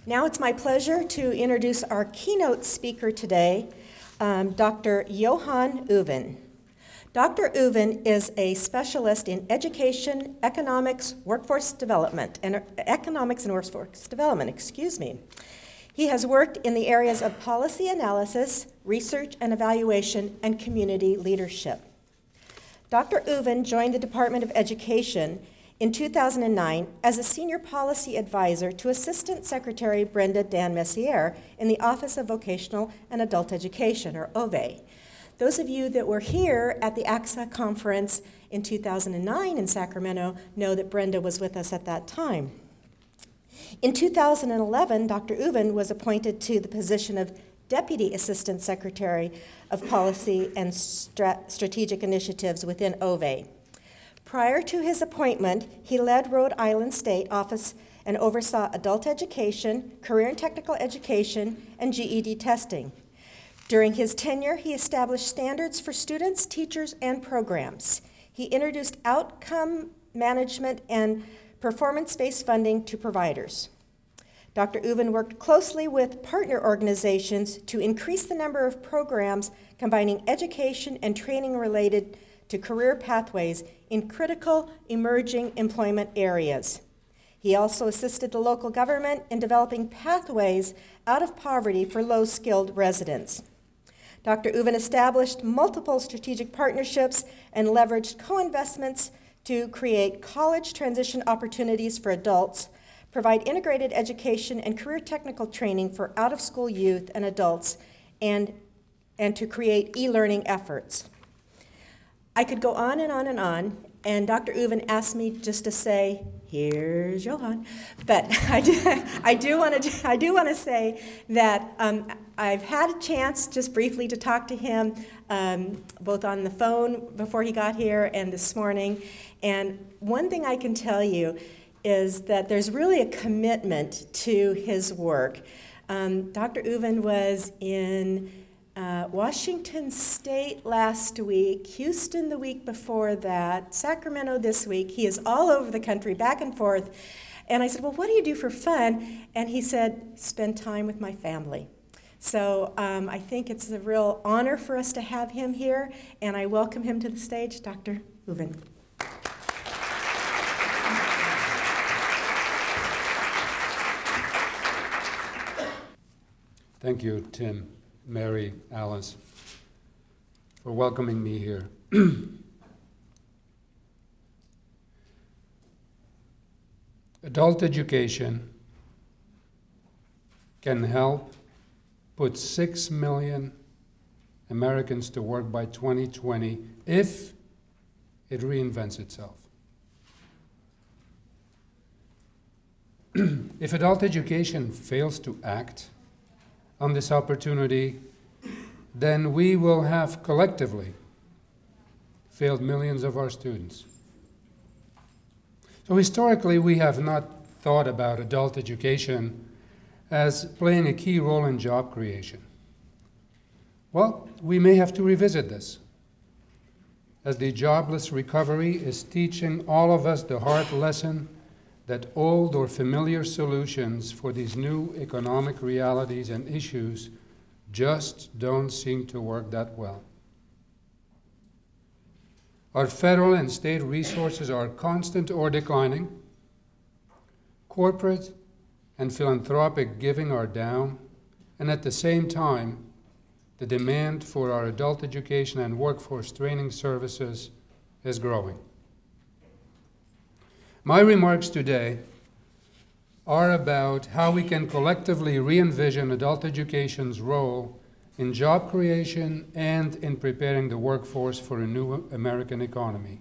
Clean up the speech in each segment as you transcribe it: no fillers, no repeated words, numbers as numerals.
Now it's my pleasure to introduce our keynote speaker today, Dr. Johan Uvin. Dr. Uvin is a specialist in education, economics, and workforce development. He has worked in the areas of policy analysis, research and evaluation, and community leadership. Dr. Uvin joined the Department of Education in 2009 as a senior policy advisor to Assistant Secretary Brenda Dan Messier in the Office of Vocational and Adult Education, or OVE. Those of you that were here at the ACSA conference in 2009 in Sacramento know that Brenda was with us at that time. In 2011, Dr. Uvin was appointed to the position of Deputy Assistant Secretary of Policy and Strategic Initiatives within OVE. Prior to his appointment, he led Rhode Island State Office and oversaw adult education, career and technical education, and GED testing. During his tenure, he established standards for students, teachers, and programs. He introduced outcome management and performance-based funding to providers. Dr. Uvin worked closely with partner organizations to increase the number of programs combining education and training related to career pathways in critical emerging employment areas. He also assisted the local government in developing pathways out of poverty for low-skilled residents. Dr. Uvin established multiple strategic partnerships and leveraged co-investments to create college transition opportunities for adults, provide integrated education and career technical training for out-of-school youth and adults, and to create e-learning efforts. I could go on and on and on, and Dr. Uvin asked me just to say, here's Johan. But I do want to say that I've had a chance just briefly to talk to him, both on the phone before he got here and this morning. And one thing I can tell you is that there's really a commitment to his work. Dr. Uvin was in Washington State last week, Houston the week before that, Sacramento this week. He is all over the country, back and forth. And I said, well, what do you do for fun? And he said, spend time with my family. So I think it's a real honor for us to have him here, and I welcome him to the stage, Dr. Uvin. Thank you, Tim, Mary, Alice, for welcoming me here. Adult education can help put 6 million Americans to work by 2020 if it reinvents itself. If adult education fails to act on this opportunity, then we will have collectively failed millions of our students. So historically, we have not thought about adult education as playing a key role in job creation. Well, we may have to revisit this, as the jobless recovery is teaching all of us the hard lesson that old or familiar solutions for these new economic realities and issues just don't seem to work that well. Our federal and state resources are constant or declining. Corporate and philanthropic giving are down, and at the same time, the demand for our adult education and workforce training services is growing. My remarks today are about how we can collectively re-envision adult education's role in job creation and in preparing the workforce for a new American economy.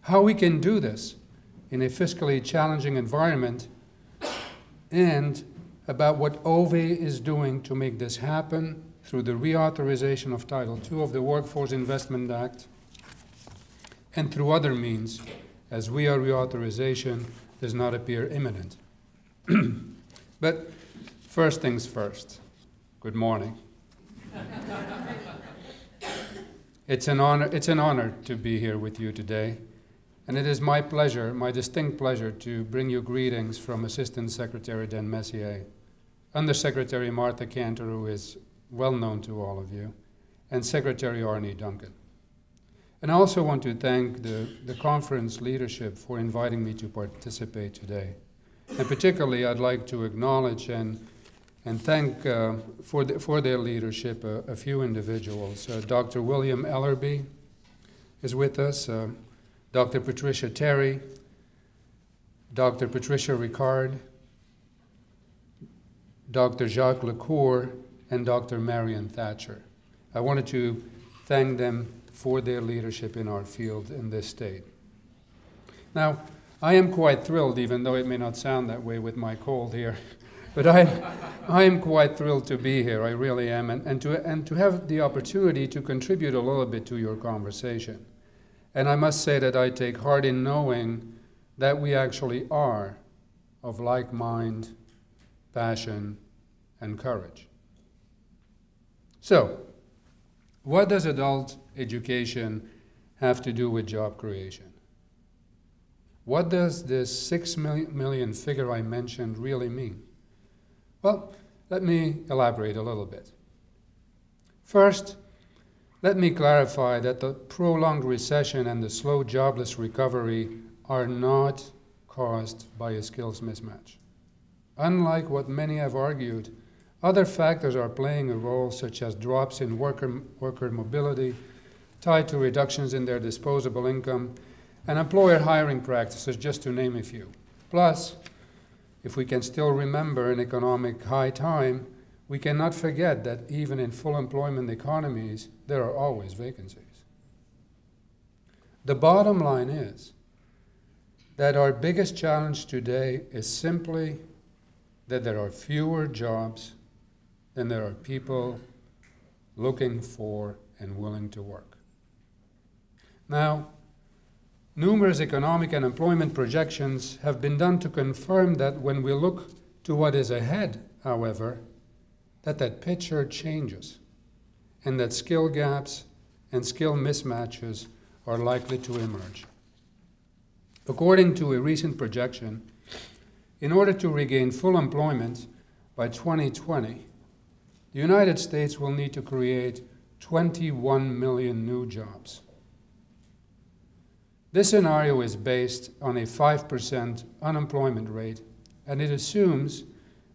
How we can do this in a fiscally challenging environment, and about what OVE is doing to make this happen through the reauthorization of Title II of the Workforce Investment Act and through other means, as reauthorization does not appear imminent. But first things first. Good morning. It's an honor to be here with you today, and it is my pleasure, my distinct pleasure, to bring you greetings from Assistant Secretary Dan Messier, Undersecretary Martha Cantor, who is well known to all of you, and Secretary Arnie Duncan. And I also want to thank the conference leadership for inviting me to participate today. And particularly, I'd like to acknowledge and thank for their leadership a few individuals. Dr. William Ellerby is with us, Dr. Patricia Terry, Dr. Patricia Ricard, Dr. Jacques Lecour, and Dr. Marion Thatcher. I wanted to thank them for their leadership in our field in this state. Now, I am quite thrilled, even though it may not sound that way with my cold here, but I am quite thrilled to be here, I really am, and to have the opportunity to contribute a little bit to your conversation. And I must say that I take heart in knowing that we actually are of like mind, passion, and courage. So, what does adult education have to do with job creation? What does this 6 million figure I mentioned really mean? Well, let me elaborate a little bit. First, let me clarify that the prolonged recession and the slow jobless recovery are not caused by a skills mismatch. Unlike what many have argued, other factors are playing a role, such as drops in worker mobility, tied to reductions in their disposable income, and employer hiring practices, just to name a few. Plus, if we can still remember an economic high time, we cannot forget that even in full employment economies, there are always vacancies. The bottom line is that our biggest challenge today is simply that there are fewer jobs than there are people looking for and willing to work. Now, numerous economic and employment projections have been done to confirm that when we look to what is ahead, however, that picture changes, and that skill gaps and skill mismatches are likely to emerge. According to a recent projection, in order to regain full employment by 2020, the United States will need to create 21 million new jobs. This scenario is based on a 5% unemployment rate, and it assumes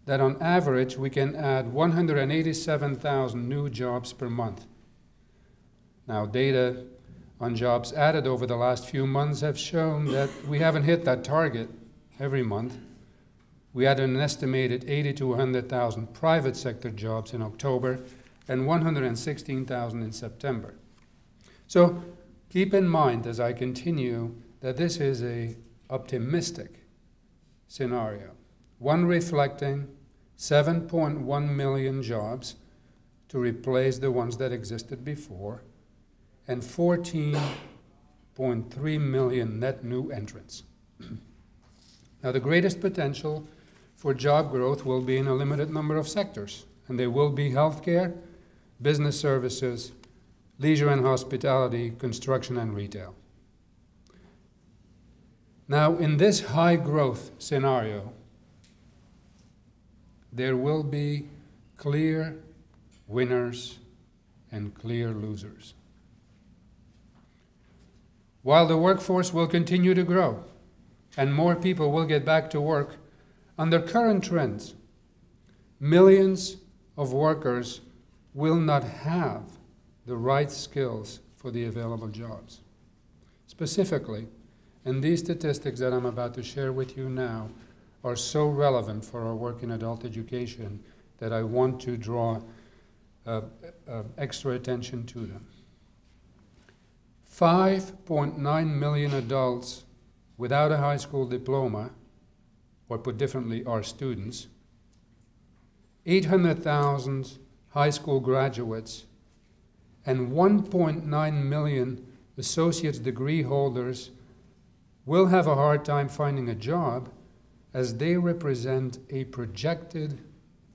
that on average we can add 187,000 new jobs per month. Now, data on jobs added over the last few months have shown that we haven't hit that target every month. We added an estimated 80 to 100,000 private sector jobs in October and 116,000 in September. So keep in mind as I continue that this is an optimistic scenario, one reflecting 7.1 million jobs to replace the ones that existed before, and 14.3 million net new entrants. Now, the greatest potential for job growth will be in a limited number of sectors, and they will be healthcare, business services, leisure and hospitality, construction, and retail. Now, in this high growth scenario, there will be clear winners and clear losers. While the workforce will continue to grow and more people will get back to work, under current trends, millions of workers will not have the right skills for the available jobs. Specifically, and these statistics that I'm about to share with you now are so relevant for our work in adult education that I want to draw extra attention to them. 5.9 million adults without a high school diploma, or put differently, are students, 800,000 high school graduates, and 1.9 million associate's degree holders will have a hard time finding a job, as they represent a projected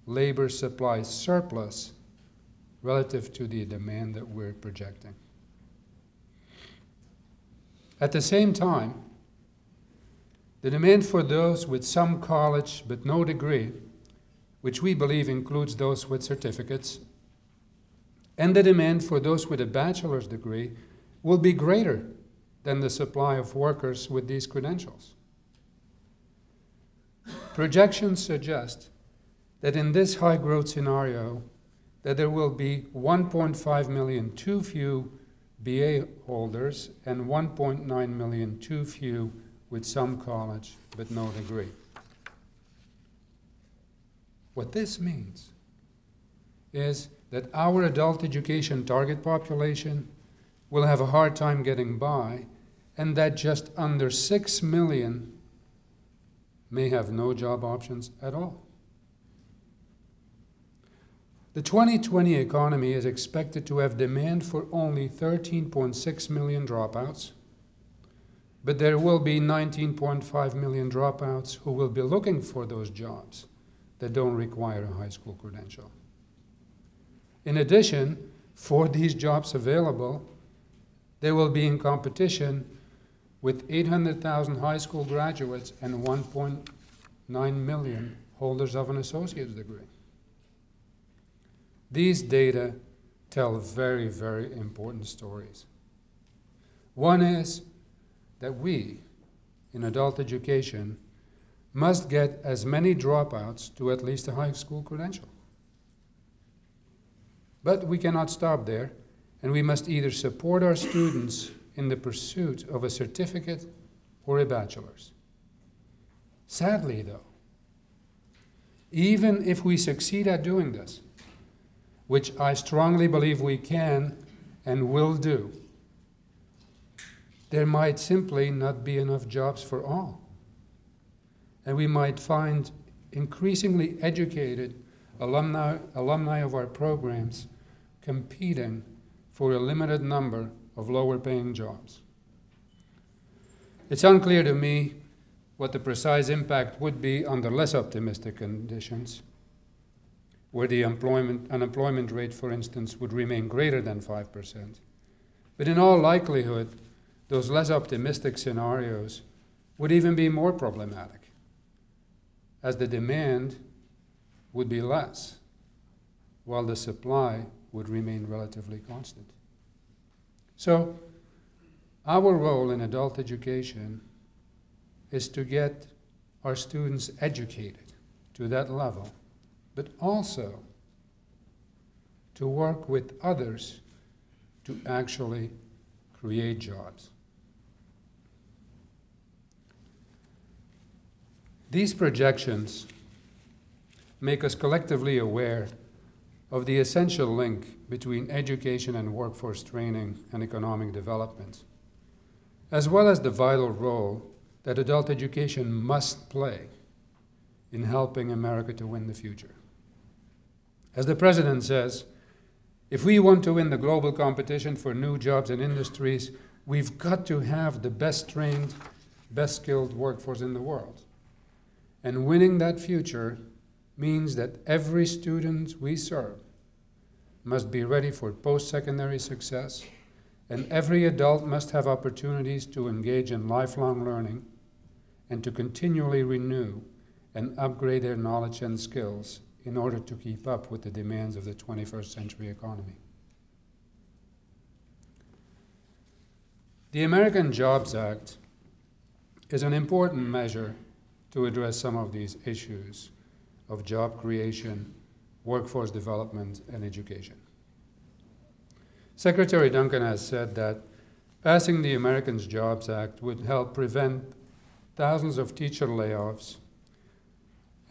labor supply surplus relative to the demand that we're projecting. At the same time, the demand for those with some college but no degree, which we believe includes those with certificates, and the demand for those with a bachelor's degree will be greater than the supply of workers with these credentials. Projections suggest that in this high-growth scenario, that there will be 1.5 million too few BA holders and 1.9 million too few with some college but no degree. What this means is that our adult education target population will have a hard time getting by, and that just under 6 million may have no job options at all. The 2020 economy is expected to have demand for only 13.6 million dropouts, but there will be 19.5 million dropouts who will be looking for those jobs that don't require a high school credential. In addition, for these jobs available, they will be in competition with 800,000 high school graduates and 1.9 million holders of an associate's degree. These data tell very, very important stories. One is that we, in adult education, must get as many dropouts to at least a high school credential. But we cannot stop there, and we must either support our students in the pursuit of a certificate or a bachelor's. Sadly, though, even if we succeed at doing this, which I strongly believe we can and will do, there might simply not be enough jobs for all. And we might find increasingly educated alumni of our programs competing for a limited number of lower-paying jobs. It's unclear to me what the precise impact would be under less optimistic conditions, where the unemployment rate, for instance, would remain greater than 5%. But in all likelihood, those less optimistic scenarios would even be more problematic, as the demand would be less, while the supply would remain relatively constant. So, our role in adult education is to get our students educated to that level, but also to work with others to actually create jobs. These projections make us collectively aware of the essential link between education and workforce training and economic development, as well as the vital role that adult education must play in helping America to win the future. As the President says, if we want to win the global competition for new jobs and industries, we've got to have the best trained, best skilled workforce in the world. And winning that future means that every student we serve must be ready for post-secondary success, and every adult must have opportunities to engage in lifelong learning and to continually renew and upgrade their knowledge and skills in order to keep up with the demands of the 21st century economy. The American Jobs Act is an important measure to address some of these issues of job creation, workforce development, and education. Secretary Duncan has said that passing the American Jobs Act would help prevent thousands of teacher layoffs,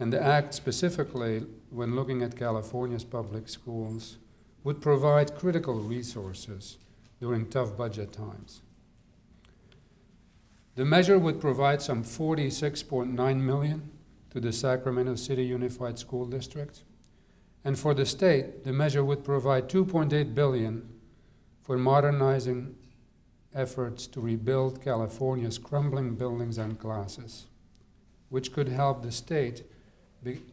and the act specifically, when looking at California's public schools, would provide critical resources during tough budget times. The measure would provide some $46.9 million to the Sacramento City Unified School District, and for the state, the measure would provide $2.8 billion for modernizing efforts to rebuild California's crumbling buildings and classes, which could help the state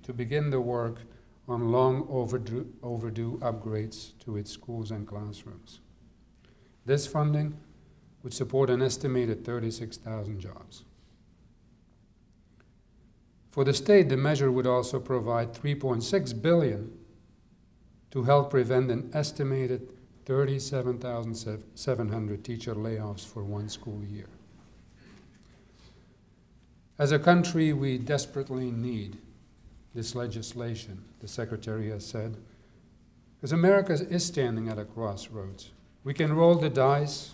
to begin the work on long overdue upgrades to its schools and classrooms. This funding would support an estimated 36,000 jobs. For the state, the measure would also provide $3.6 billion to help prevent an estimated 37,700 teacher layoffs for one school year. As a country, we desperately need this legislation, the Secretary has said, because America is standing at a crossroads. We can roll the dice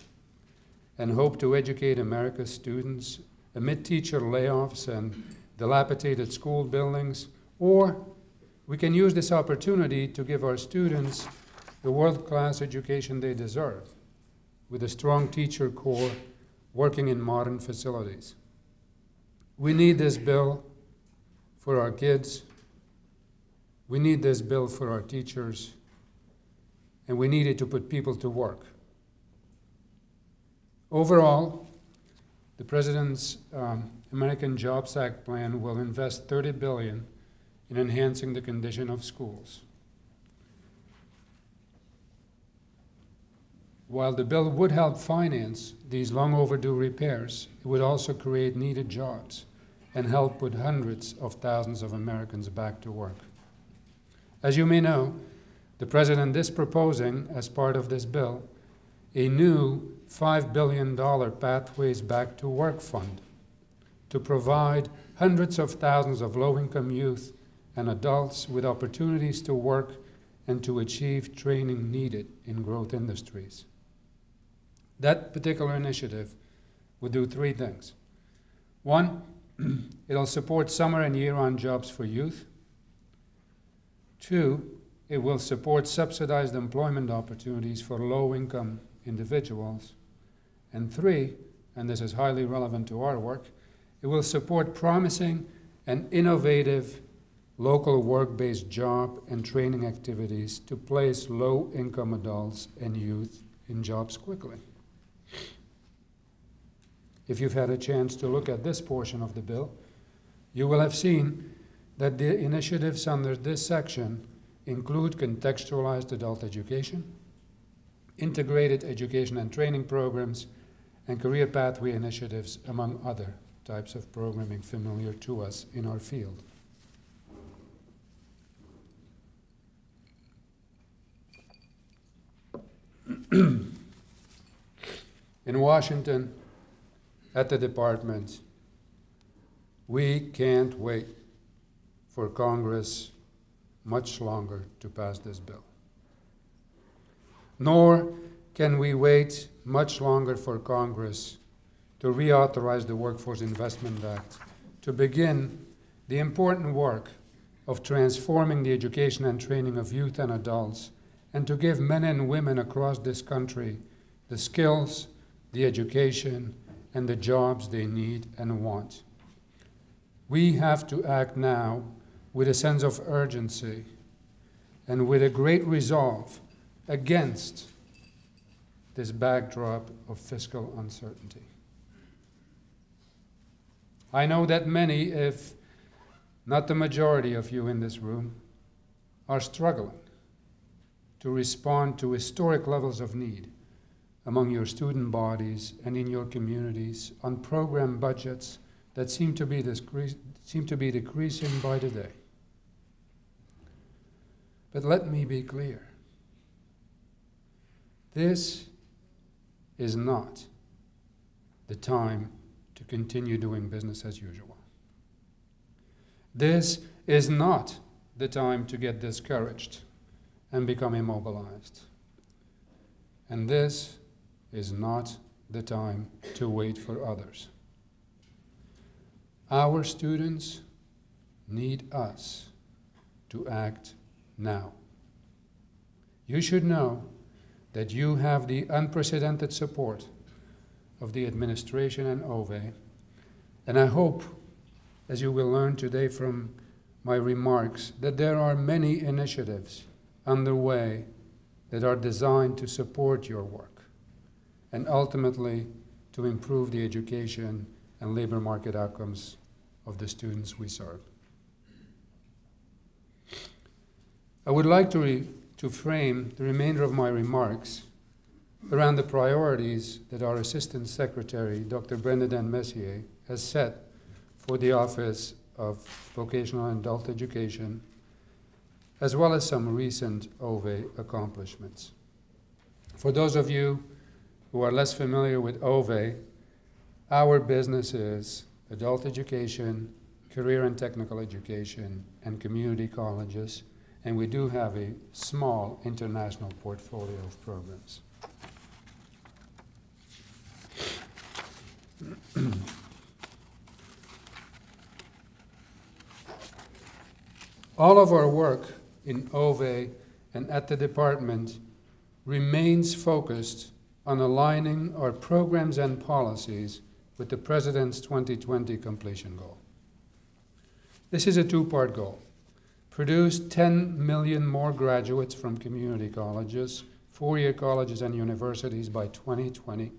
and hope to educate America's students amid teacher layoffs and dilapidated school buildings, or we can use this opportunity to give our students the world-class education they deserve, with a strong teacher corps working in modern facilities. We need this bill for our kids, we need this bill for our teachers, and we need it to put people to work. Overall, the President's American Jobs Act plan will invest $30 billion in enhancing the condition of schools. While the bill would help finance these long overdue repairs, it would also create needed jobs and help put hundreds of thousands of Americans back to work. As you may know, the President is proposing, as part of this bill, a new $5 billion Pathways Back to Work Fund to provide hundreds of thousands of low-income youth and adults with opportunities to work and to achieve training needed in growth industries. That particular initiative would do three things. One, it'll support summer and year-round jobs for youth. Two, it will support subsidized employment opportunities for low-income individuals. And three, and this is highly relevant to our work, it will support promising and innovative local work-based job and training activities to place low-income adults and youth in jobs quickly. If you've had a chance to look at this portion of the bill, you will have seen that the initiatives under this section include contextualized adult education, integrated education and training programs, and career pathway initiatives, among other types of programming familiar to us in our field. In Washington, at the department, we can't wait for Congress much longer to pass this bill. Nor can we wait much longer for Congress to reauthorize the Workforce Investment Act to begin the important work of transforming the education and training of youth and adults, and to give men and women across this country the skills, the education, and the jobs they need and want. We have to act now with a sense of urgency and with a great resolve against this backdrop of fiscal uncertainty. I know that many, if not the majority of you in this room, are struggling to respond to historic levels of need among your student bodies and in your communities on program budgets that seem to be decreasing by the day. But let me be clear. This is not the time to continue doing business as usual. This is not the time to get discouraged and become immobilized. And this is not the time to wait for others. Our students need us to act now. You should know that you have the unprecedented support of the administration and OVE, and I hope, as you will learn today from my remarks, that there are many initiatives underway that are designed to support your work and ultimately to improve the education and labor market outcomes of the students we serve. I would like to frame the remainder of my remarks around the priorities that our Assistant Secretary, Dr. Bernadette Messier, has set for the Office of vocational and adult education, as well as some recent OVE accomplishments. For those of you who are less familiar with OVE, our business is adult education, career and technical education, and community colleges, and we do have a small international portfolio of programs. All of our work in OVE and at the department remains focused on aligning our programs and policies with the President's 2020 completion goal. This is a two-part goal. Produce 10 million more graduates from community colleges, four-year colleges and universities by 2020,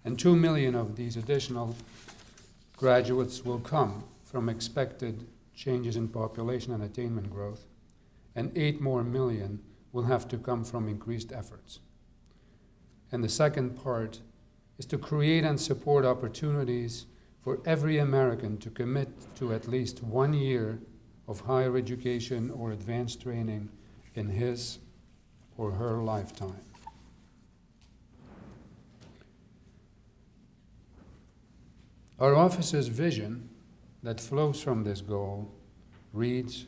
and 2 million of these additional graduates will come from expected changes in population and attainment growth, and 8 more million will have to come from increased efforts. And the second part is to create and support opportunities for every American to commit to at least 1 year of higher education or advanced training in his or her lifetime. Our office's vision that flows from this goal reads,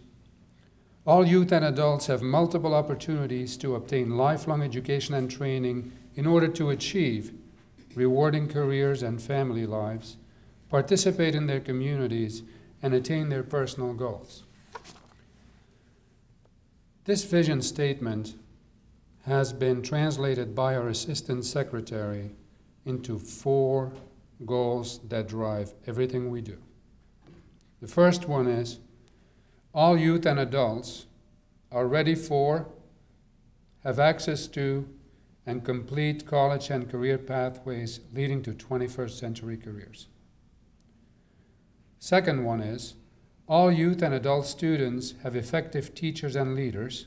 all youth and adults have multiple opportunities to obtain lifelong education and training in order to achieve rewarding careers and family lives, participate in their communities, and attain their personal goals. This vision statement has been translated by our Assistant Secretary into 4 goals that drive everything we do. The first one is, all youth and adults are ready for, have access to, and complete college and career pathways leading to 21st century careers. Second one is, all youth and adult students have effective teachers and leaders.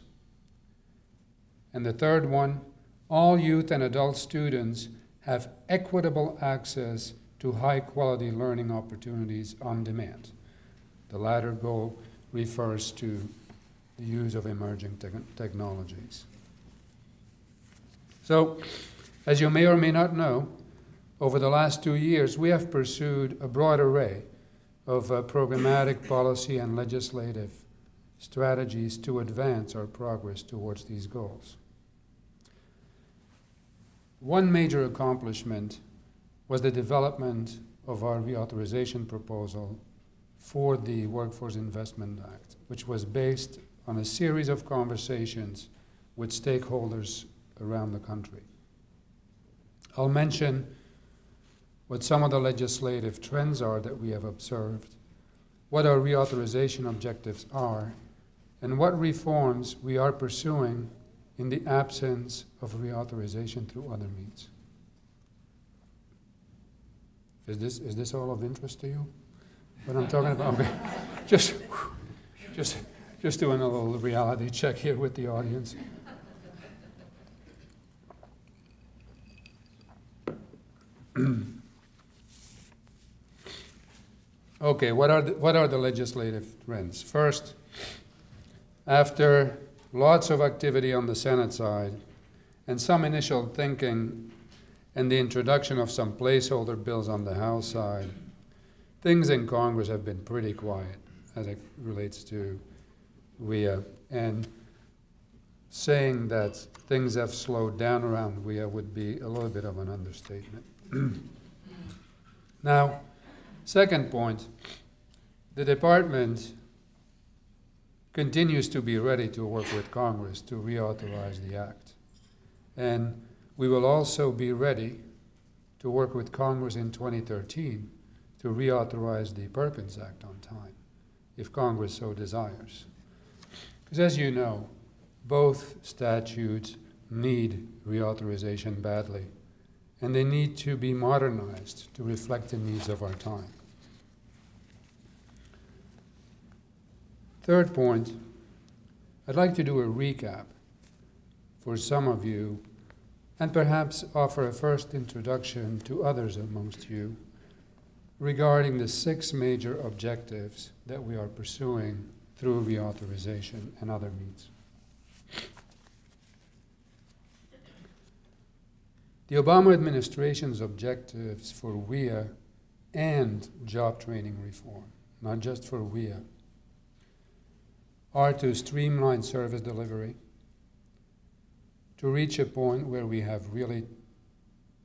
And the third one, all youth and adult students have equitable access to high-quality learning opportunities on demand. The latter goal refers to the use of emerging technologies. So, as you may or may not know, over the last 2 years, we have pursued a broad array of programmatic policy and legislative strategies to advance our progress towards these goals. One major accomplishment was the development of our reauthorization proposal for the Workforce Investment Act, which was based on a series of conversations with stakeholders around the country. I'll mention what some of the legislative trends are that we have observed, what our reauthorization objectives are, and what reforms we are pursuing in the absence of reauthorization through other means. Is this all of interest to you? What I'm talking about? Okay. Just doing a little reality check here with the audience. Okay, what are the legislative trends? First, after lots of activity on the Senate side and some initial thinking and the introduction of some placeholder bills on the House side, things in Congress have been pretty quiet as it relates to WIA, and saying that things have slowed down around WIA would be a little bit of an understatement. Now, second point, the department continues to be ready to work with Congress to reauthorize the act. And we will also be ready to work with Congress in 2013 to reauthorize the Perkins Act on time, if Congress so desires. Because as you know, both statutes need reauthorization badly, and they need to be modernized to reflect the needs of our time. Third point, I'd like to do a recap for some of you and perhaps offer a first introduction to others amongst you regarding the 6 major objectives that we are pursuing through reauthorization and other means. The Obama administration's objectives for WIA and job training reform, not just for WIA, are to streamline service delivery, to reach a point where we have really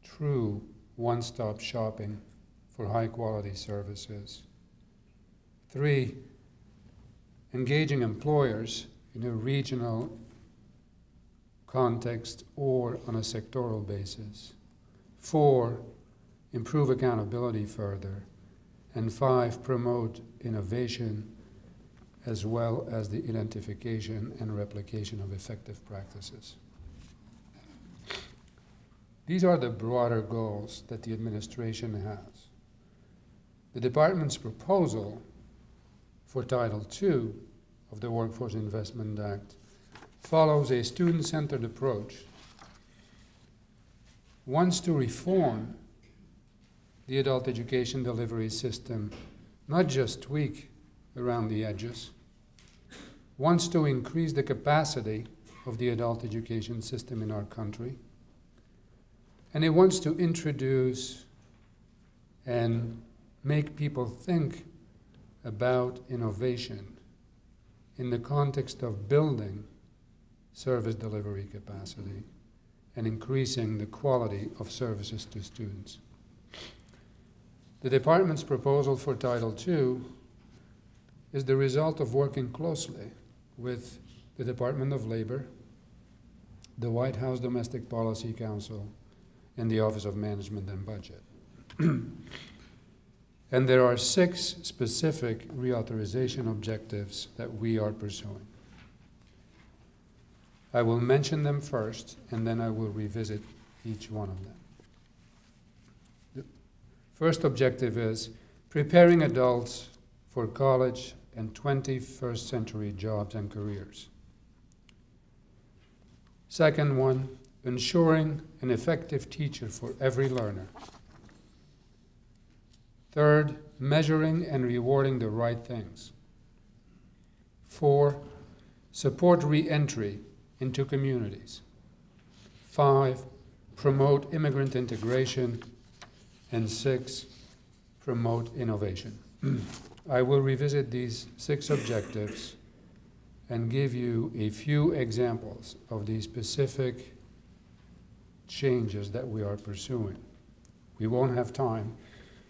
true one-stop shopping for high-quality services. 3, engaging employers in a regional context or on a sectoral basis. 4, improve accountability further. And 5, promote innovation as well as the identification and replication of effective practices. These are the broader goals that the administration has. The department's proposal for Title II of the Workforce Investment Act follows a student-centered approach, wants to reform the adult education delivery system, not just tweak around the edges, wants to increase the capacity of the adult education system in our country, and it wants to introduce and make people think about innovation in the context of building service delivery capacity and increasing the quality of services to students. The department's proposal for Title II is the result of working closely with the Department of Labor, the White House Domestic Policy Council, and the Office of Management and Budget. And there are 6 specific reauthorization objectives that we are pursuing. I will mention them first, and then I will revisit each one of them. The first objective is preparing adults for college and 21st century jobs and careers. Second one, ensuring an effective teacher for every learner. Third, measuring and rewarding the right things. 4, support re-entry into communities. 5, promote immigrant integration. And 6, promote innovation. I will revisit these 6 objectives and give you a few examples of these specific changes that we are pursuing. We won't have time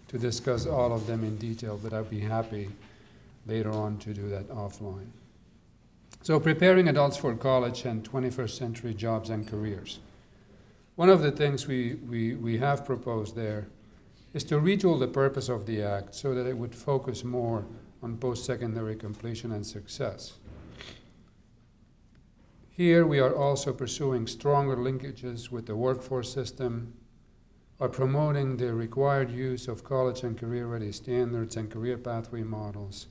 to discuss all of them in detail, but I'd be happy later on to do that offline. So preparing adults for college and 21st century jobs and careers. One of the things we have proposed there is to retool the purpose of the Act so that it would focus more on post-secondary completion and success. Here we are also pursuing stronger linkages with the workforce system, are promoting the required use of college and career-ready standards and career pathway models,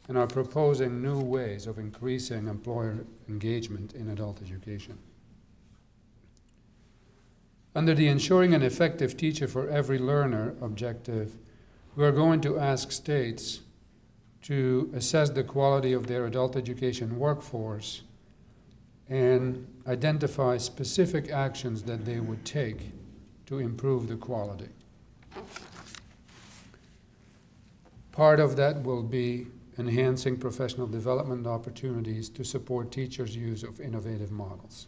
and are proposing new ways of increasing employer engagement in adult education. Under the ensuring an effective teacher for every learner objective, we are going to ask states to assess the quality of their adult education workforce and identify specific actions that they would take to improve the quality. Part of that will be enhancing professional development opportunities to support teachers' use of innovative models.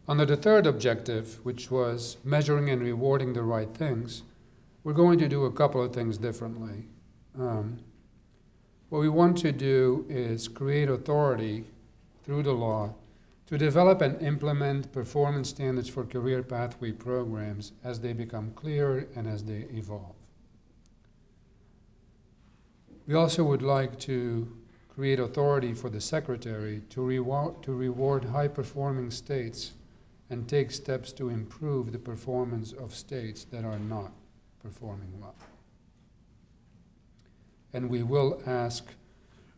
Under the third objective, which was measuring and rewarding the right things, we're going to do a couple of things differently. What we want to do is create authority through the law to develop and implement performance standards for career pathway programs as they become clearer and as they evolve. We also would like to create authority for the Secretary to reward high-performing states and take steps to improve the performance of states that are not performing well. And we will ask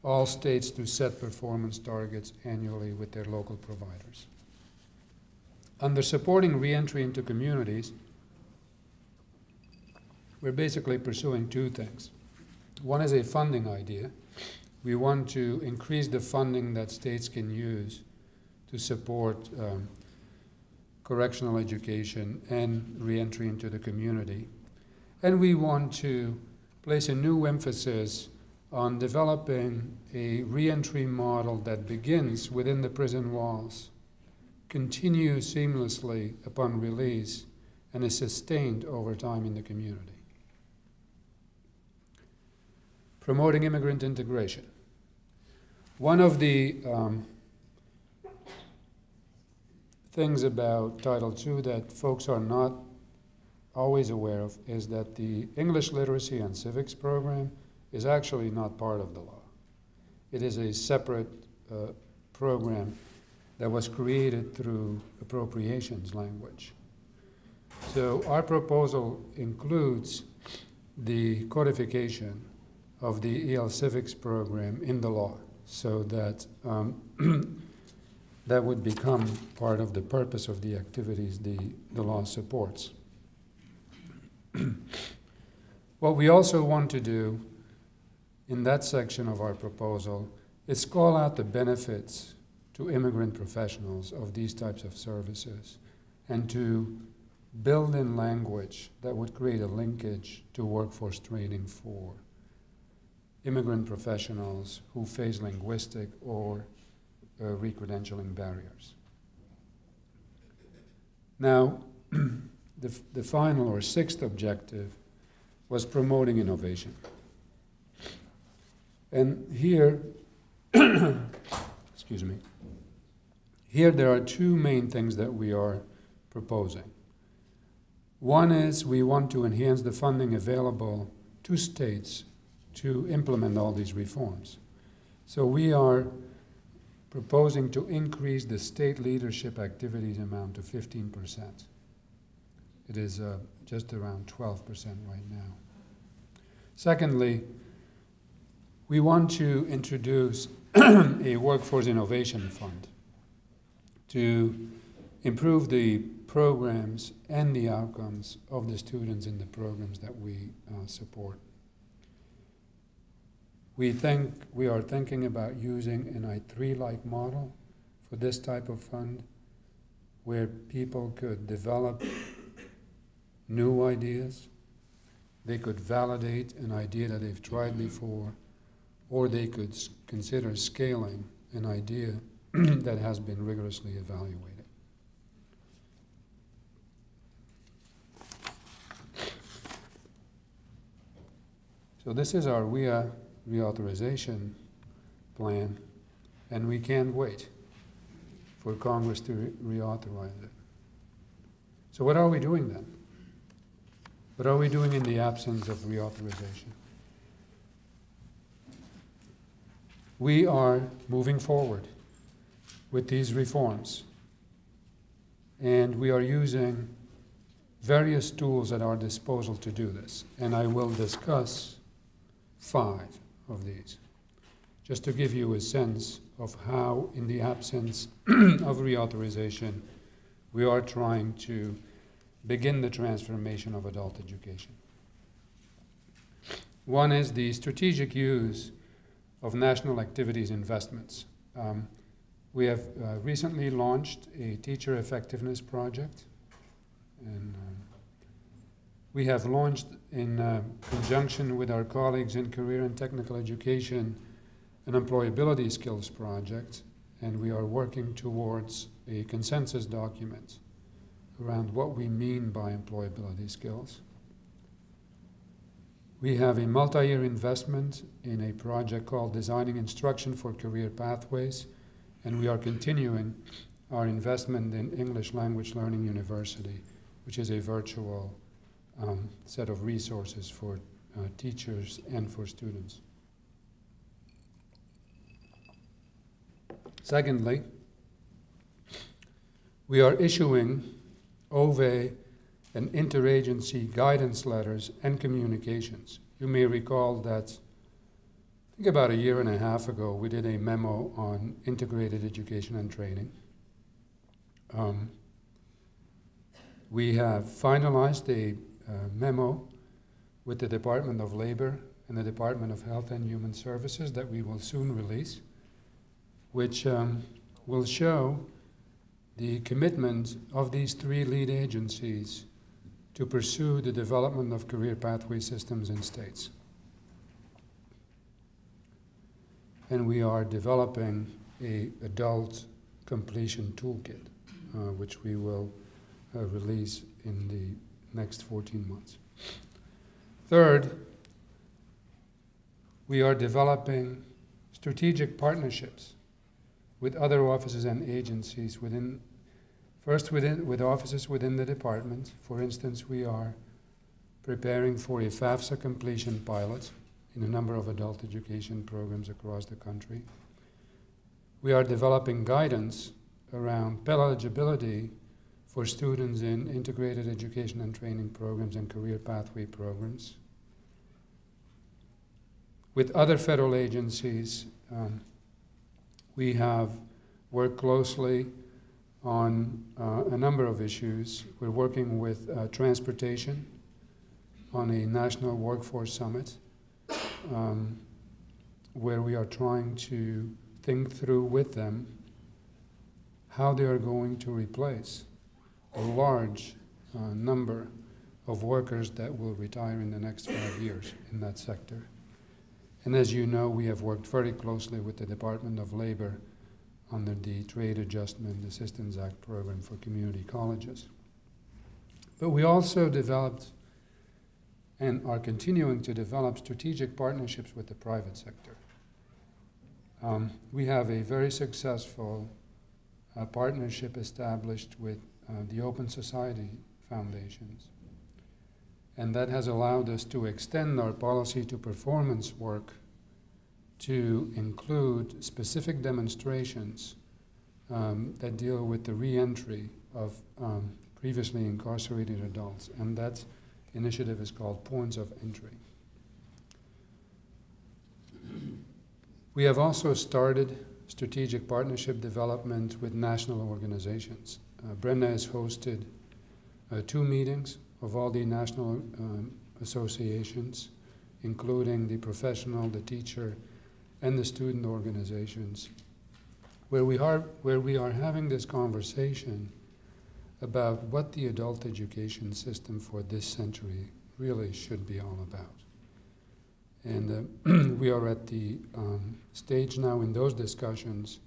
all states to set performance targets annually with their local providers. Under supporting re-entry into communities, we're basically pursuing two things. One is a funding idea. We want to increase the funding that states can use to support correctional education and reentry into the community. And we want to place a new emphasis on developing a reentry model that begins within the prison walls, continues seamlessly upon release, and is sustained over time in the community. Promoting immigrant integration. One of the things about Title II that folks are not always aware of is that the English literacy and civics program is actually not part of the law. It is a separate program that was created through appropriations language. So our proposal includes the codification of the EL civics program in the law, so that that would become part of the purpose of the activities the law supports. What we also want to do in that section of our proposal is call out the benefits to immigrant professionals of these types of services and to build in language that would create a linkage to workforce training for immigrant professionals who face linguistic or recredentialing barriers. Now, the final or sixth objective was promoting innovation. And here, excuse me, here there are two main things that we are proposing. One is we want to enhance the funding available to states to implement all these reforms. So we are proposing to increase the state leadership activities amount to 15%. It is just around 12% right now. Secondly, we want to introduce a workforce innovation fund to improve the programs and the outcomes of the students in the programs that we support. We are thinking about using an I3-like model for this type of fund, where people could develop new ideas, they could validate an idea that they've tried before, or they could consider scaling an idea that has been rigorously evaluated. So this is our reauthorization plan, and we can't wait for Congress to reauthorize it. So what are we doing then? What are we doing in the absence of reauthorization? We are moving forward with these reforms, and we are using various tools at our disposal to do this, and I will discuss 5 of these, just to give you a sense of how, in the absence of reauthorization, we are trying to begin the transformation of adult education. One is the strategic use of national activities investments. We have recently launched a teacher effectiveness project, and we have launched in conjunction with our colleagues in career and technical education an employability skills project, and we are working towards a consensus document around what we mean by employability skills. We have a multi-year investment in a project called Designing Instruction for Career Pathways, and we are continuing our investment in English Language Learning University, which is a virtual set of resources for teachers and for students. Secondly, we are issuing OVE and interagency guidance letters and communications. You may recall that, I think about 1.5 years ago, we did a memo on integrated education and training. We have finalized a memo with the Department of Labor and the Department of Health and Human Services that we will soon release, which will show the commitment of these three lead agencies to pursue the development of career pathway systems in states. And we are developing an adult completion toolkit, which we will release in the next 14 months. Third, we are developing strategic partnerships with other offices and agencies with offices within the department. For instance, we are preparing for a FAFSA completion pilot in a number of adult education programs across the country. We are developing guidance around Pell eligibility for students in integrated education and training programs and career pathway programs. With other federal agencies, we have worked closely on a number of issues. We're working with transportation on a national workforce summit, where we are trying to think through with them how they are going to replace a large number of workers that will retire in the next 5 years in that sector. And as you know, we have worked very closely with the Department of Labor under the Trade Adjustment Assistance Act program for community colleges. But we also developed and are continuing to develop strategic partnerships with the private sector. We have a very successful partnership established with the Open Society Foundations. And that has allowed us to extend our policy to performance work to include specific demonstrations that deal with the re-entry of previously incarcerated adults. And that initiative is called Points of Entry. We have also started strategic partnership development with national organizations. Brenda has hosted 2 meetings of all the national associations, including the professional, the teacher, and the student organizations, where we are having this conversation about what the adult education system for this century really should be all about. And we are at the stage now in those discussions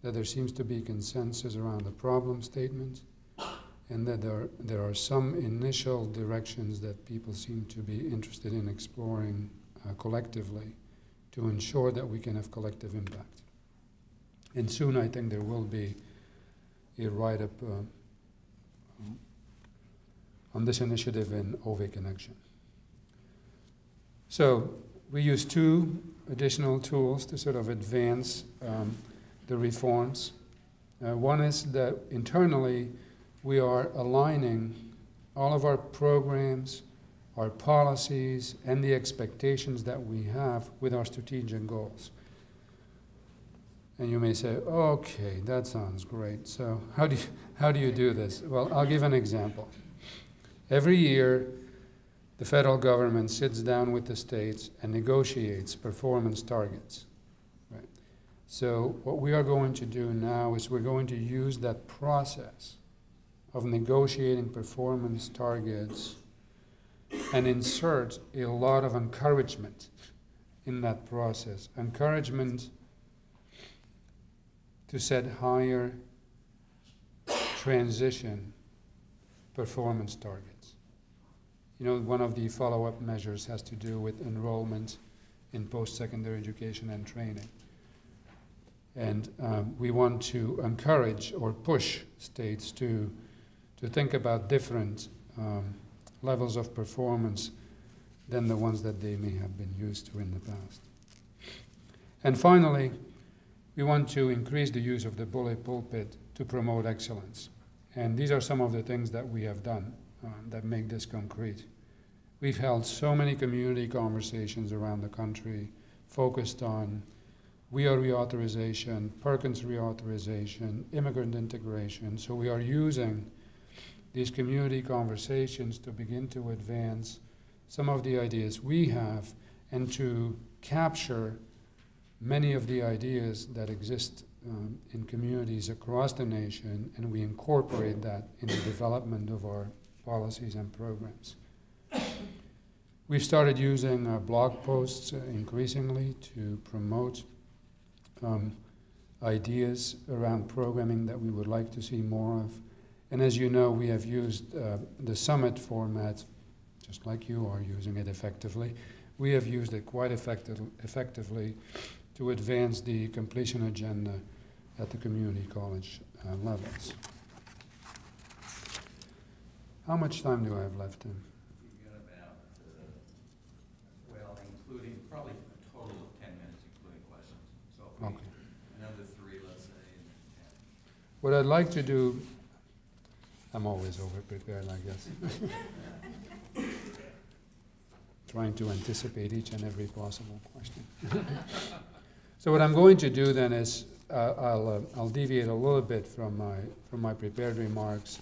that there seems to be consensus around the problem statement, and that there are some initial directions that people seem to be interested in exploring collectively to ensure that we can have collective impact. And soon I think there will be a write-up on this initiative in OVE Connection. So we use 2 additional tools to sort of advance the reforms. One is that internally we are aligning all of our programs, our policies, and the expectations that we have with our strategic goals. And you may say, okay, that sounds great. So how do you do this? Well, I'll give an example. Every year, the federal government sits down with the states and negotiates performance targets. Right? So what we are going to do now is we're going to use that process of negotiating performance targets and insert a lot of encouragement in that process. Encouragement to set higher transition performance targets. You know, one of the follow-up measures has to do with enrollment in post-secondary education and training. And we want to encourage or push states to think about different levels of performance than the ones that they may have been used to in the past. And finally, we want to increase the use of the bully pulpit to promote excellence. And these are some of the things that we have done that make this concrete. We've held so many community conversations around the country focused on Reauthorization, Perkins Reauthorization, immigrant integration. So we are using these community conversations to begin to advance some of the ideas we have and to capture many of the ideas that exist in communities across the nation, and we incorporate that in the development of our policies and programs. We've started using blog posts increasingly to promote ideas around programming that we would like to see more of. And as you know, we have used the summit format, just like you are using it effectively. We have used it quite effectively to advance the completion agenda at the community college levels. How much time do I have left, Tim? You've got about, well, including probably a total of 10 minutes, including questions. So okay. Another 3, let's say, and then 10. What I'd like to do, I'm always over-prepared, I guess. Trying to anticipate each and every possible question. So what I'm going to do then is I'll deviate a little bit from my prepared remarks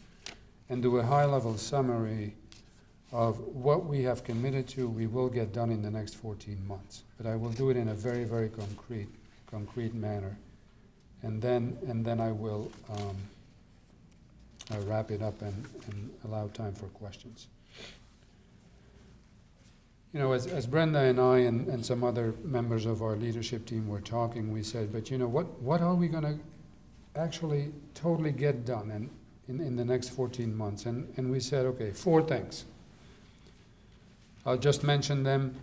and do a high-level summary of what we have committed to we will get done in the next 14 months. But I will do it in a very, very concrete manner. And then I will wrap it up and allow time for questions. You know, as Brenda and I and some other members of our leadership team were talking, we said, but you know, what are we going to actually totally get done in the next 14 months? And we said, okay, 4 things. I'll just mention them.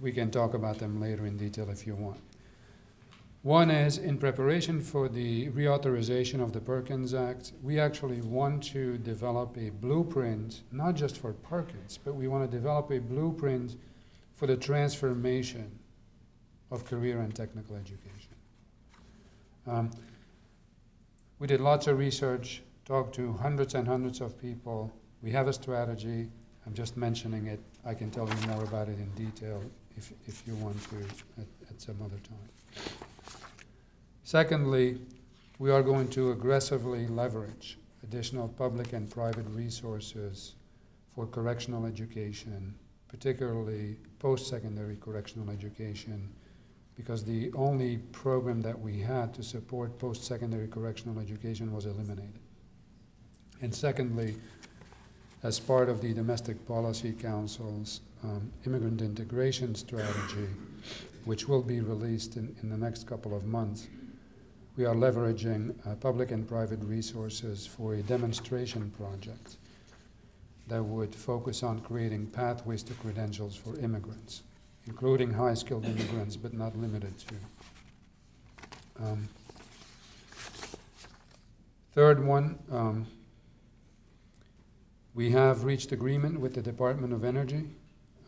We can talk about them later in detail if you want. One is, in preparation for the reauthorization of the Perkins Act, we actually want to develop a blueprint, not just for Perkins, but we want to develop a blueprint for the transformation of career and technical education. We did lots of research, talked to hundreds and hundreds of people. We have a strategy. I'm just mentioning it. I can tell you more about it in detail if you want to at some other time. Secondly, we are going to aggressively leverage additional public and private resources for correctional education, particularly post-secondary correctional education, because the only program that we had to support post-secondary correctional education was eliminated. And secondly, as part of the Domestic Policy Council's immigrant integration strategy, which will be released in the next couple of months, we are leveraging public and private resources for a demonstration project that would focus on creating pathways to credentials for immigrants, including high-skilled immigrants, but not limited to. Third one, we have reached agreement with the Department of Energy,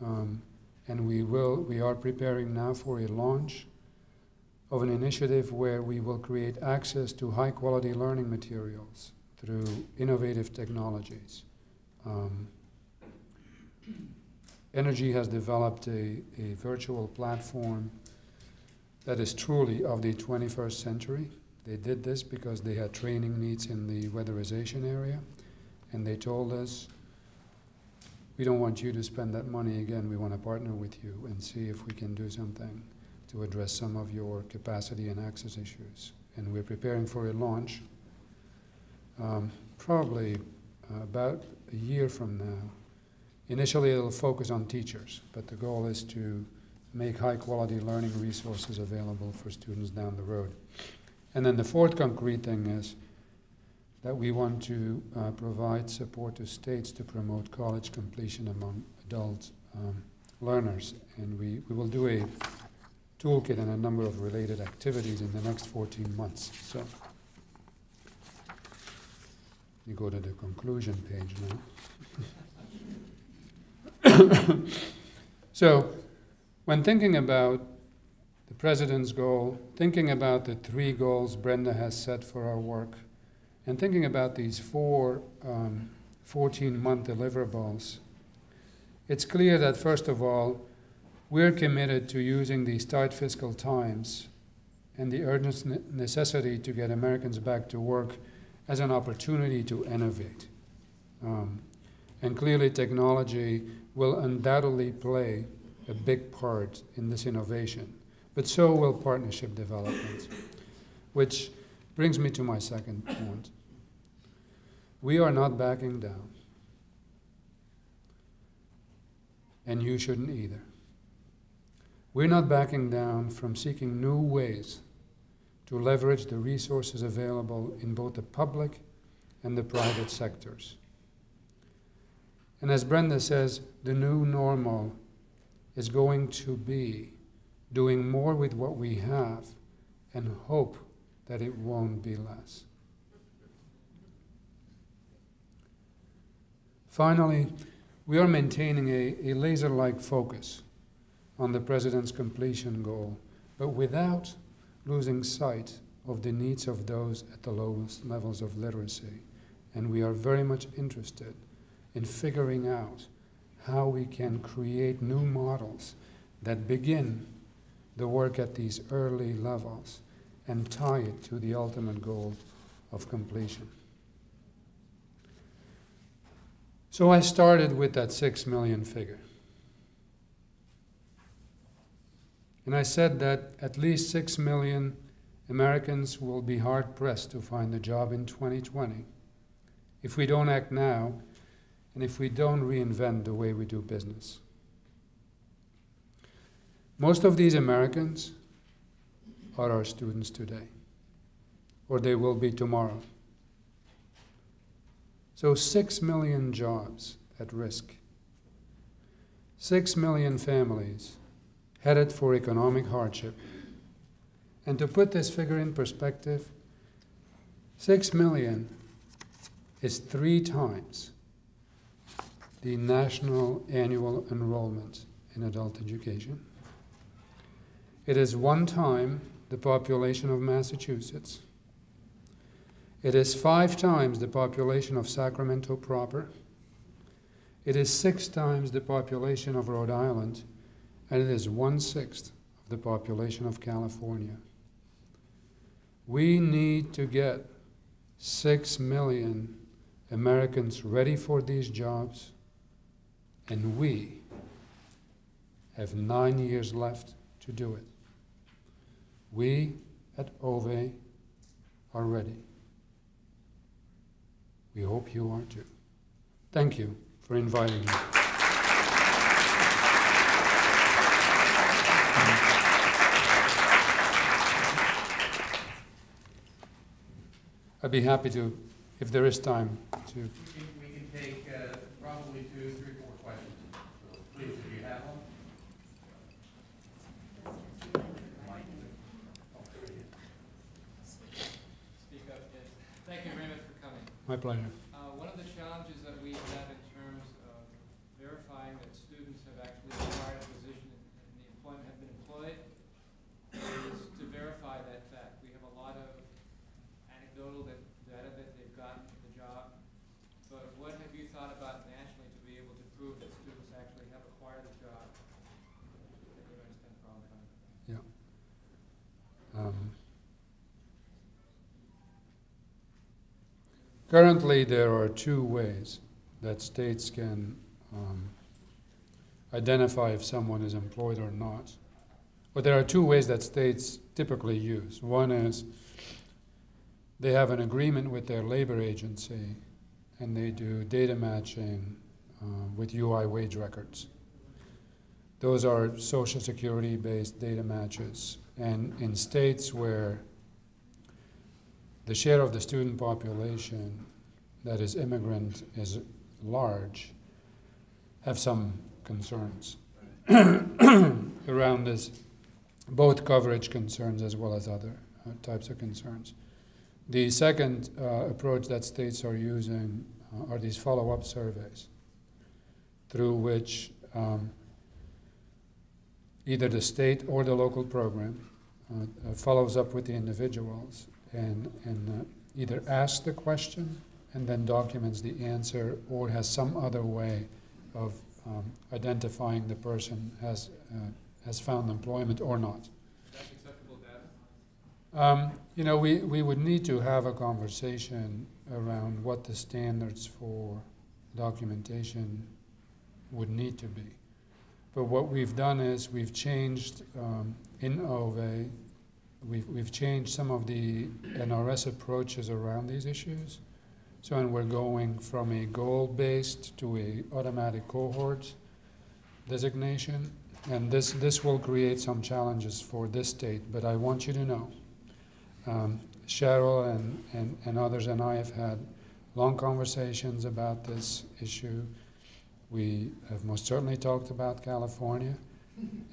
and we are preparing now for a launch of an initiative where we will create access to high-quality learning materials through innovative technologies. Energy has developed a virtual platform that is truly of the 21st century. They did this because they had training needs in the weatherization area, and they told us, we don't want you to spend that money again. We want to partner with you and see if we can do something to address some of your capacity and access issues. And we're preparing for a launch probably about a year from now. Initially, it'll focus on teachers, but the goal is to make high-quality learning resources available for students down the road. And then the fourth concrete thing is that we want to provide support to states to promote college completion among adult learners. And we will do a toolkit and a number of related activities in the next 14 months. So you go to the conclusion page now. So when thinking about the President's goal, thinking about the 3 goals Brenda has set for our work, and thinking about these 4 14-month deliverables, it's clear that, first of all, we're committed to using these tight fiscal times and the urgent necessity to get Americans back to work as an opportunity to innovate. And clearly technology will undoubtedly play a big part in this innovation, but so will partnership development, which brings me to my second point. We are not backing down, and you shouldn't either. We're not backing down from seeking new ways to leverage the resources available in both the public and the private sectors. And as Brenda says, the new normal is going to be doing more with what we have and hope that it won't be less. Finally, we are maintaining a laser-like focus on the President's completion goal, but without losing sight of the needs of those at the lowest levels of literacy. And we are very much interested in figuring out how we can create new models that begin the work at these early levels and tie it to the ultimate goal of completion. So I started with that 6 million figure. And I said that at least 6 million Americans will be hard-pressed to find a job in 2020 if we don't act now and if we don't reinvent the way we do business. Most of these Americans are our students today, or they will be tomorrow. So 6 million jobs at risk, 6 million families headed for economic hardship. And to put this figure in perspective, 6 million is 3 times the national annual enrollment in adult education. It is 1 time the population of Massachusetts. It is 5 times the population of Sacramento proper. It is 6 times the population of Rhode Island, and it is 1/6 of the population of California. We need to get 6 million Americans ready for these jobs, and we have 9 years left to do it. We at OVE are ready. We hope you are too. Thank you for inviting me. I'd be happy to, if there is time, to. We can take probably 2, 3, 4 questions. So please, if you have them. Speak up, yes. Thank you very much for coming. My pleasure. One of the challenges that we have in terms of verifying that students have actually acquired a position and the employment have been employed is to verify that fact. We have a lot of anecdotal data that they've gotten the job, but what have you thought about nationally to be able to prove that students actually have acquired the job? That you understand the problem coming from. Yeah. Currently, there are 2 ways that states can identify if someone is employed or not. But there are 2 ways that states typically use. One is they have an agreement with their labor agency and they do data matching with UI wage records. Those are Social Security-based data matches. And in states where the share of the student population that is immigrant is large, have some concerns around this, both coverage concerns as well as other types of concerns. The second approach that states are using are these follow-up surveys, through which either the state or the local program follows up with the individuals and either asks the question and then documents the answer, or has some other way of identifying the person has found employment or not. Is that acceptable data? You know, we would need to have a conversation around what the standards for documentation would need to be. But what we've done is we've changed in OVE, we've changed some of the NRS approaches around these issues. So, and we're going from a goal-based to a automatic cohort designation, and this will create some challenges for this state. But I want you to know, Cheryl and others and I have had long conversations about this issue. We have most certainly talked about California,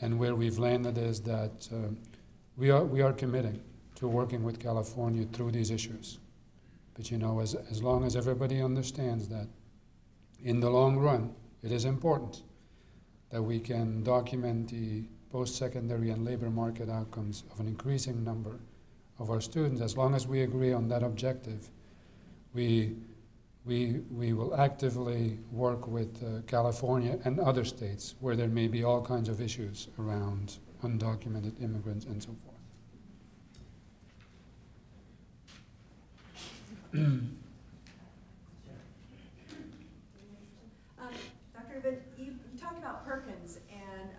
and where we've landed is that we are committing to working with California through these issues. But you know, as long as everybody understands that in the long run, it is important that we can document the post-secondary and labor market outcomes of an increasing number of our students. As long as we agree on that objective, we will actively work with California and other states where there may be all kinds of issues around undocumented immigrants and so forth. Dr. Uvin, you talked about Perkins and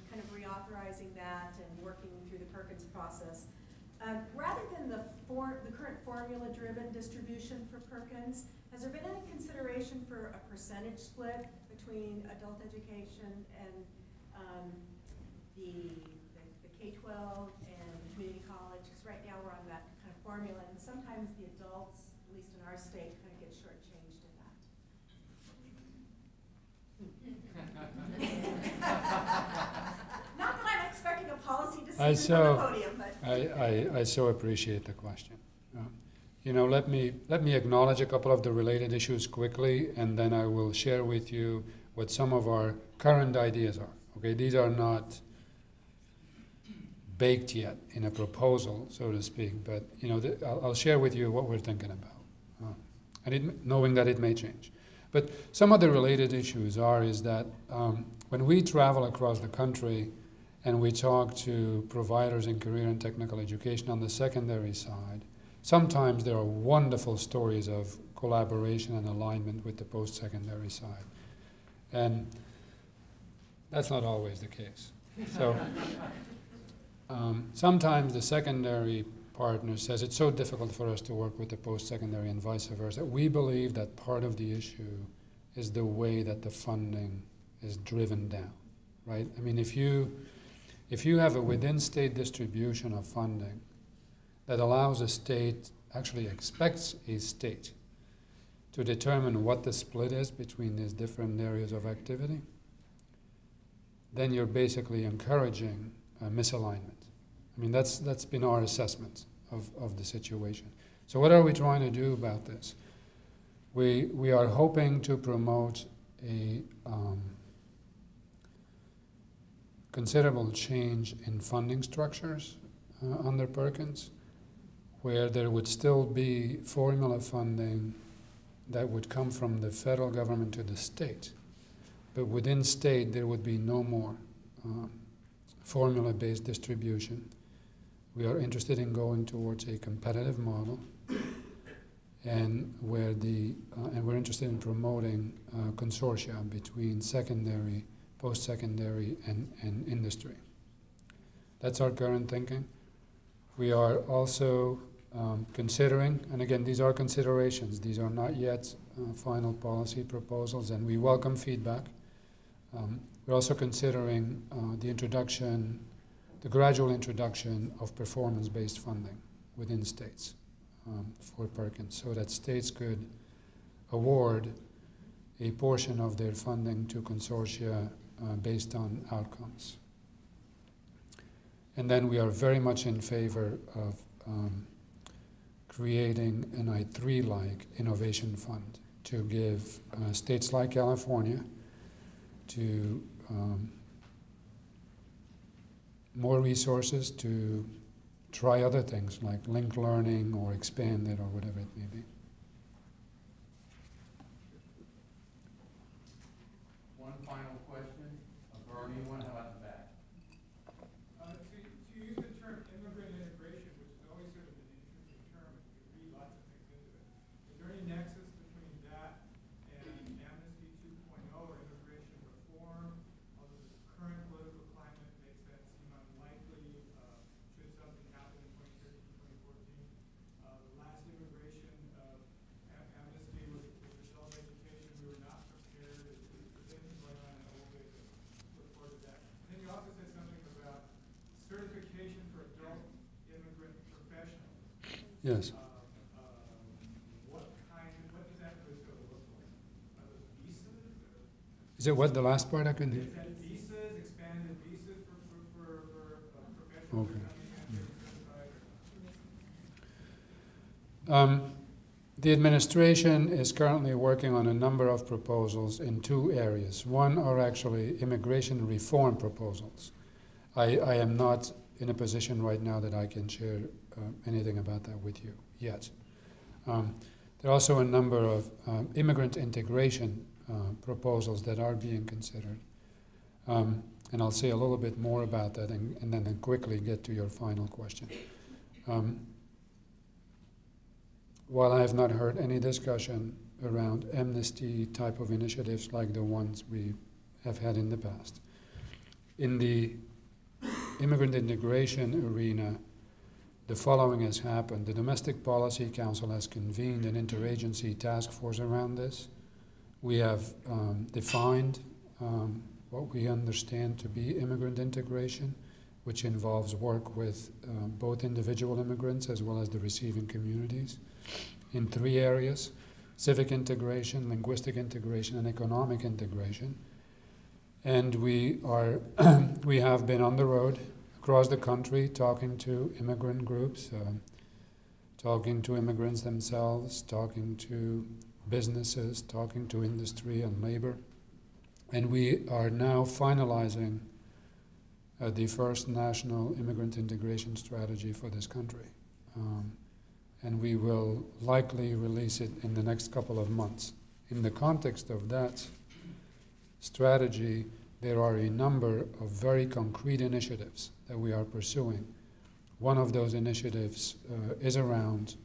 kind of reauthorizing that and working through the Perkins process. Rather than the current formula-driven distribution for Perkins, has there been any consideration for a percentage split between adult education and the K-12 and community college? Because right now we're on that kind of formula, and sometimes the adults, at least in our state, kind of get shortchanged in that. Not that I'm expecting a policy decision from the podium, but I so appreciate the question. You know, let me acknowledge a couple of the related issues quickly, and then I will share with you what some of our current ideas are. Okay, these are not baked yet in a proposal, so to speak, but you know, I'll share with you what we're thinking about, knowing that it may change. But some of the related issues is that when we travel across the country and we talk to providers in career and technical education on the secondary side, sometimes there are wonderful stories of collaboration and alignment with the post-secondary side. And that's not always the case. So sometimes the secondary partner says it's so difficult for us to work with the post-secondary and vice versa. We believe that part of the issue is the way that the funding is driven down, right? I mean, if you have a within-state distribution of funding that allows a state, actually expects a state to determine what the split is between these different areas of activity, then you're basically encouraging misalignment. I mean, that's been our assessment of the situation. So what are we trying to do about this? We are hoping to promote a considerable change in funding structures under Perkins, where there would still be formula funding that would come from the federal government to the state. But within state, there would be no more formula-based distribution. We are interested in going towards a competitive model, and where and we're interested in promoting consortia between secondary, post-secondary, and industry. That's our current thinking. We are also considering, and again, these are considerations. These are not yet final policy proposals, and we welcome feedback. We're also considering the gradual introduction of performance-based funding within states for Perkins, so that states could award a portion of their funding to consortia based on outcomes. And then we are very much in favor of creating an I3-like innovation fund to give states like California to more resources to try other things like linked learning or expand it or whatever it may be. One final question. Bernie, one about the back. So you use the term immigrant integration, which has always sort of been an interesting term. You can read lots of things into it. Is there any nexus between that and Amnesty 2.0 or immigration reform? Yes. What does that sort of look like? Are those visas? Or Is it what the last part I couldn't hear? is that visas, expanded visas for professionals Okay. who are coming in certified? The administration is currently working on a number of proposals in two areas. One are actually immigration reform proposals. I am not in a position right now that I can share anything about that with you yet. There are also a number of immigrant integration proposals that are being considered. And I'll say a little bit more about that and then quickly get to your final question. While I have not heard any discussion around amnesty type of initiatives like the ones we have had in the past, in the immigrant integration arena, the following has happened. The Domestic Policy Council has convened an interagency task force around this. We have defined what we understand to be immigrant integration, which involves work with both individual immigrants as well as the receiving communities in three areas: civic integration, linguistic integration, and economic integration. And we have been on the road across the country talking to immigrant groups, talking to immigrants themselves, talking to businesses, talking to industry and labor. And we are now finalizing the first national immigrant integration strategy for this country. And we will likely release it in the next couple of months. In the context of that strategy, there are a number of very concrete initiatives that we are pursuing. One of those initiatives is around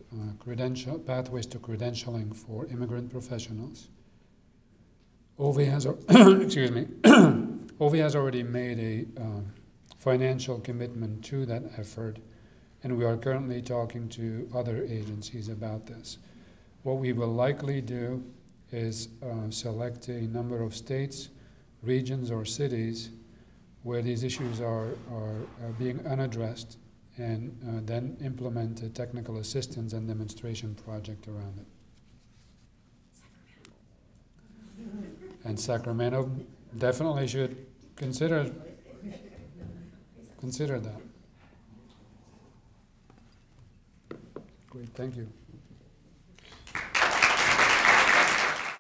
pathways to credentialing for immigrant professionals. OVI has, excuse me, OVI has already made a financial commitment to that effort, and we are currently talking to other agencies about this. What we will likely do is select a number of states, regions, or cities where these issues are being unaddressed, and then implement a technical assistance and demonstration project around it. And Sacramento definitely should consider that. Great, thank you.